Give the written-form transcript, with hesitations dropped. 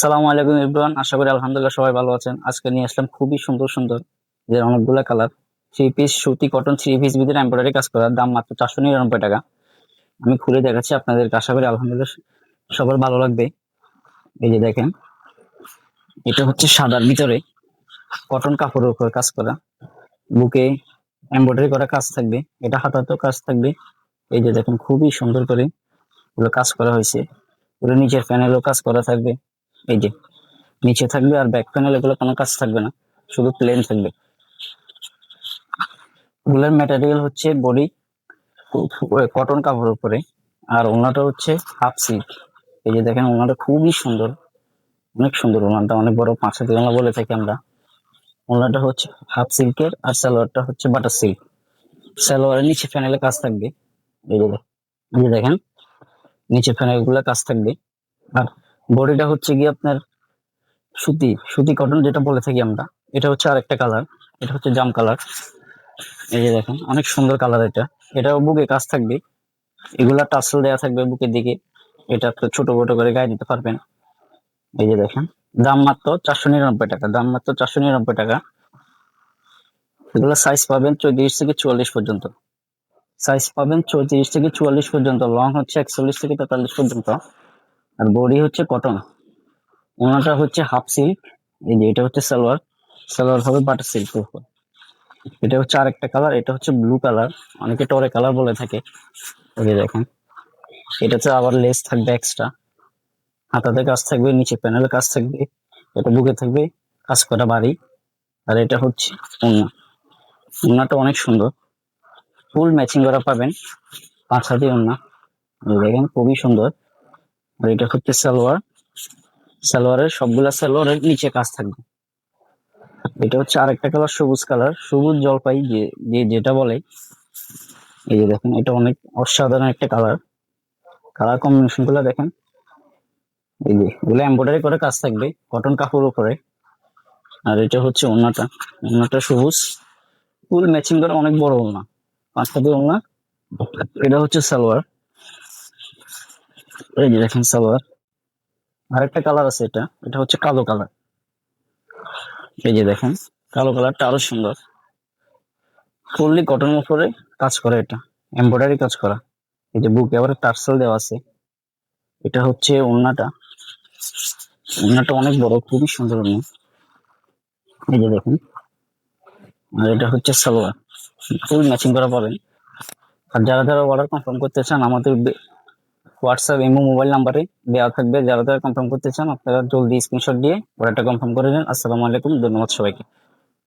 সালামু আলাইকুম ইব্রান, আশা করি আলহামদুলিল্লাহ সবাই ভালো আছেন। আজকে নিয়ে আসলাম খুবই সুন্দর সুন্দর যে অনেকগুলা কালার থ্রি পিস সুতি কটন থ্রি পিস ভিতরে এমব্রয়ডারি কাজ করার দাম মাত্র 499 টাকা। আমি খুলে দেখাচ্ছি আপনাদেরকে, আশা করি আলহামদুলিল্লাহ সবার ভালো লাগবে। এই যে দেখেন, এটা হচ্ছে সাদার ভিতরে কটন কাপড়ের উপর কাজ করা, বুকে এমব্রয়ডারি করা কাজ থাকবে, এটা হাতাতেও কাজ থাকবে। এই যে দেখেন, খুবই সুন্দর করে এগুলো কাজ করা হয়েছে। পুরো নিচের প্যানেলও কাজ করা থাকবে। এই যে নিচে থাকবে, আর ব্যাক প্যানেল এগুলো কোনো কাজ থাকবে না, শুধু প্লেন থাকবে। এগুলোর ম্যাটেরিয়াল হচ্ছে বডি কটন কাপড়ের উপরে, আর ওনাটা হচ্ছে হাফ সিল্ক। এই যে দেখেন, ওনাটা খুবই সুন্দর, অনেক সুন্দর ওনাটা, অনেক বড় 5 হাতি ওনা বলে থাকি আমরা। ওনাটা হচ্ছে হাফ সিল্কের, আর সালোয়ারটা হচ্ছে বাটার সিল্ক। সালোয়ারের নিচে প্যানেলে কাজ থাকবে। এই যে এই যে দেখেন, নিচে প্যানেল গুলা কাজ থাকবে। আর বডিটা হচ্ছে গিয়ে আপনার সুতি সুতি কটন যেটা বলে থাকি আমরা। এটা হচ্ছে আরেকটা কালার, এটা হচ্ছে জাম কালার। এই যে দেখেন, অনেক সুন্দর কালার এটা। এটাও বুকে কাজ থাকবে, এগুলা টাসেল দেওয়া থাকবে বুকের দিকে। এটা আপনি ছোট বড় করে গায়ে দিতে পারবেন। এই যে দেখেন, দাম মাত্র 499 টাকা, দাম মাত্র 499 টাকা। এগুলো সাইজ পাবেন 34 থেকে 44 পর্যন্ত, সাইজ পাবেন 34 থেকে 44 পর্যন্ত, লং হচ্ছে 41 থেকে 43 পর্যন্ত। আর বডি হচ্ছে কটন, ওনাটা হচ্ছে হাফ সিল্ক। এই যে এটা হচ্ছে সালোয়ার, সালোয়ার হবে বাটার সিল্ক উপর। এটা হচ্ছে আরেকটা কালার, এটা হচ্ছে ব্লু কালার, অনেকে টরে কালার বলে থাকে। এই যে দেখেন, এটাতে আবার লেস থাকবে এক্সট্রা, হাতাতে কাজ থাকবে, নিচে প্যানেলে কাজ থাকবে, এটা বুকে থাকবে কাজ করা বাড়ি। আর এটা হচ্ছে ওড়না, ওড়নাটা অনেক সুন্দর, ফুল ম্যাচিং করা পাবেন, 5 হাতি ওড়না। এই দেখেন, খুবই সুন্দর। আর এটা হচ্ছে সালোয়ার, সালোয়ারের সবগুলা সালোয়ারের নিচে কাজ থাকবে। এটা হচ্ছে আরেকটা কালার, সবুজ কালার, সবুজ জলপাই যেটা বলে। এই যে দেখেন, এটা অনেক অসাধারণ একটা কালার, কালার কম্বিনেশন গুলো দেখেন। এই যে এগুলো এমব্রয়ডারি করে কাজ থাকবে কটন কাপড়ের উপরে। আর এটা হচ্ছে ওড়নাটা, ওড়নাটা সবুজ, ফুল ম্যাচিং করা, অনেক বড় ওড়না, 5 হাতি ওড়না। এটা হচ্ছে সালোয়ার। এই যে দেখেন সালোয়ার। আরেকটা কালার আছে, এটা এটা হচ্ছে কালো কালার। এই যে দেখেন, কালো কালারটা আরো সুন্দর, ফুললি কটনের উপরে কাজ করা, এটা এমব্রয়ডারি কাজ করা। এই যে বুকে আবার টার্সেল দেওয়া আছে। এটা হচ্ছে ওড়নাটা, ওড়নাটা অনেক বড়, খুবই সুন্দর ওড়না। এই যে দেখেন, আর এটা হচ্ছে সালোয়ার, ফুল ম্যাচিং করা পাবেন। আর যারা যারা অর্ডার কনফার্ম করতে চান, আমাদের হোয়াটসঅ্যাপ ইমো মোবাইল নাম্বারে দেওয়া থাকবে। যারা যারা কনফার্ম করতে চান, আপনারা জলদি স্ক্রিনশট দিয়ে অর্ডারটা কনফার্ম করে নেন। আসসালামু আলাইকুম, ধন্যবাদ সবাইকে।